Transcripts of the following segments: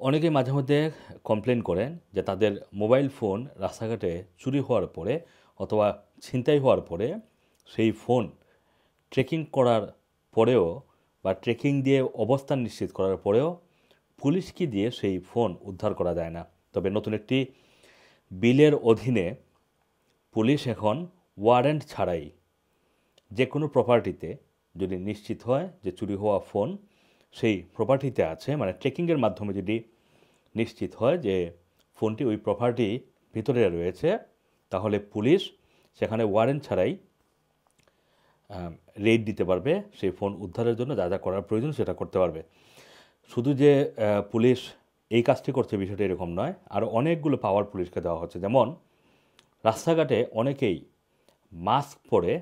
অনেকেই মাঝে মধ্যে কমপ্লেন করেন যে তাদের মোবাইল ফোন রাস্তাঘাটে চুরি হওয়ার পরে অথবা ছিনতাই হওয়ার পরে সেই ফোন ট্রেকিং করার পরেও বা ট্রেকিং দিয়ে অবস্থান নিশ্চিত করার পরেও পুলিশকে দিয়ে সেই ফোন উদ্ধার করা যায় না। তবে নতুন একটি বিলের অধীনে পুলিশ এখন ওয়ারেন্ট ছাড়াই যে কোনো প্রপার্টিতে যদি নিশ্চিত হয় যে চুরি হওয়া ফোন সেই প্রপার্টিতে আছে, মানে ট্রেকিংয়ের মাধ্যমে যদি নিশ্চিত হয় যে ফোনটি ওই প্রপার্টি ভিতরে রয়েছে, তাহলে পুলিশ সেখানে ওয়ারেন্ট ছাড়াই রেড দিতে পারবে, সেই ফোন উদ্ধারের জন্য যা যা করার প্রয়োজন সেটা করতে পারবে। শুধু যে পুলিশ এই কাজটি করছে বিষয়টা এরকম নয়, আরও অনেকগুলো পাওয়ার পুলিশকে দেওয়া হচ্ছে। যেমন রাস্তাঘাটে অনেকেই মাস্ক পরে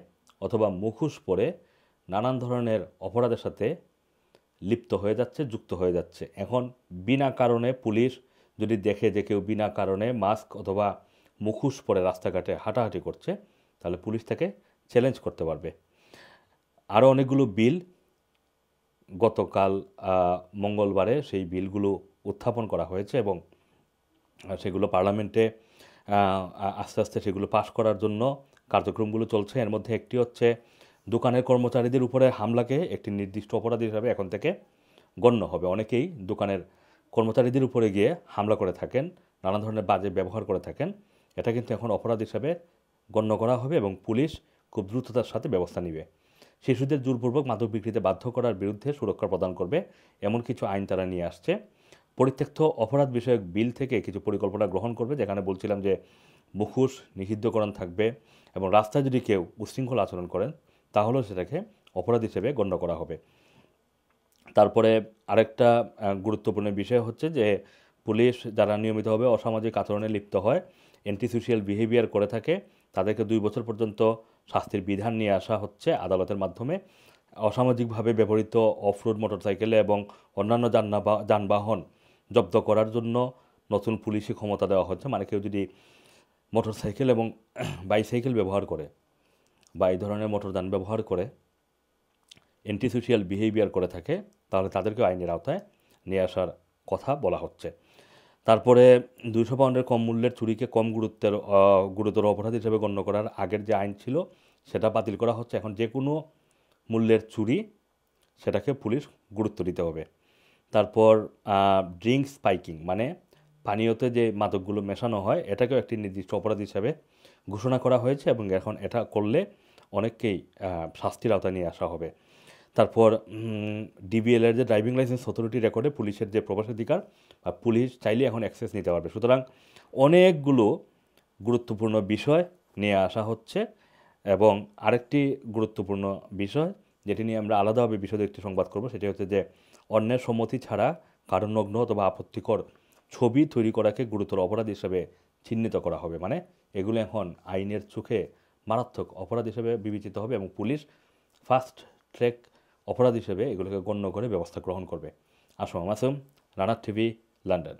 অথবা মুখোশ পরে নানান ধরনের অপরাধের সাথে লিপ্ত হয়ে যাচ্ছে, যুক্ত হয়ে যাচ্ছে। এখন বিনা কারণে পুলিশ যদি দেখে যে কেউ বিনা কারণে মাস্ক অথবা মুখোশ পরে রাস্তাঘাটে হাঁটাহাঁটি করছে, তাহলে পুলিশ তাকে চ্যালেঞ্জ করতে পারবে। আরও অনেকগুলো বিল গতকাল মঙ্গলবারে সেই বিলগুলো উত্থাপন করা হয়েছে এবং সেগুলো পার্লামেন্টে আস্তে আস্তে সেগুলো পাশ করার জন্য কার্যক্রমগুলো চলছে। এর মধ্যে একটি হচ্ছে দোকানের কর্মচারীদের উপরে হামলাকে একটি নির্দিষ্ট অপরাধ হিসাবে এখন থেকে গণ্য হবে। অনেকেই দোকানের কর্মচারীদের উপরে গিয়ে হামলা করে থাকেন, নানা ধরনের বাজে ব্যবহার করে থাকেন। এটা কিন্তু এখন অপরাধ হিসাবে গণ্য করা হবে এবং পুলিশ খুব দ্রুততার সাথে ব্যবস্থা নেবে। শিশুদের জোরপূর্বক মাদক বিক্রিতে বাধ্য করার বিরুদ্ধে সুরক্ষা প্রদান করবে, এমন কিছু আইন তারা নিয়ে আসছে। পরিত্যক্ত অপরাধ বিষয়ক বিল থেকে কিছু পরিকল্পনা গ্রহণ করবে, যেখানে বলছিলাম যে মুখোশ নিষিদ্ধকরণ থাকবে এবং রাস্তায় যদি কেউ উচ্ছৃঙ্খল আচরণ করেন তাহলেও সেটাকে অপরাধ হিসেবে গণ্য করা হবে। তারপরে আরেকটা গুরুত্বপূর্ণ বিষয় হচ্ছে যে পুলিশ যারা নিয়মিতভাবে অসামাজিক আচরণে লিপ্ত হয়, অ্যান্টিসোশিয়াল বিহেভিয়ার করে থাকে, তাদেরকে 2 বছর পর্যন্ত শাস্তির বিধান নিয়ে আসা হচ্ছে আদালতের মাধ্যমে। অসামাজিকভাবে ব্যবহৃত অফরোড মোটরসাইকেলে এবং অন্যান্য যানবাহন জব্দ করার জন্য নতুন পুলিশি ক্ষমতা দেওয়া হচ্ছে। মানে কেউ যদি মোটরসাইকেল এবং বাইসাইকেল ব্যবহার করে বা এই ধরনের মোটরযান ব্যবহার করে অ্যান্টিসোশিয়াল বিহেভিয়ার করে থাকে, তাহলে তাদেরকেও আইনের আওতায় নিয়ে আসার কথা বলা হচ্ছে। তারপরে 200 পাউন্ডের কম মূল্যের চুরিকে কম গুরুতর অপরাধ হিসেবে গণ্য করার আগের যে আইন ছিল সেটা বাতিল করা হচ্ছে। এখন যে কোনো মূল্যের চুরি সেটাকে পুলিশ গুরুত্ব দিতে হবে। তারপর ড্রিঙ্কস স্পাইকিং, মানে পানীয়তে যে মাদকগুলো মেশানো হয়, এটাকেও একটি নির্দিষ্ট অপরাধ হিসাবে ঘোষণা করা হয়েছে এবং এখন এটা করলে অনেককেই শাস্তির আওতায় নিয়ে আসা হবে। তারপর ডিবিএলের যে ড্রাইভিং লাইসেন্স অথরিটি রেকর্ডে পুলিশের যে প্রবেশাধিকার, পুলিশ চাইলে এখন অ্যাক্সেস নিতে পারবে। সুতরাং অনেকগুলো গুরুত্বপূর্ণ বিষয় নিয়ে আসা হচ্ছে। এবং আরেকটি গুরুত্বপূর্ণ বিষয় যেটি নিয়ে আমরা আলাদাভাবে বিশদে একটি সংবাদ করব, সেটি হচ্ছে যে অন্যের সম্মতি ছাড়া কারণনগ্ন অথবা আপত্তিকর ছবি তৈরি করাকে গুরুতর অপরাধ হিসেবে চিহ্নিত করা হবে। মানে এগুলো এখন আইনের চোখে মারাত্মক অপরাধ হিসেবে বিবেচিত হবে এবং পুলিশ ফাস্ট ট্র্যাক অপরাধ হিসেবে এগুলোকে গণ্য করে ব্যবস্থা গ্রহণ করবে। আসম মাসুম, রানার টিভি, লন্ডন।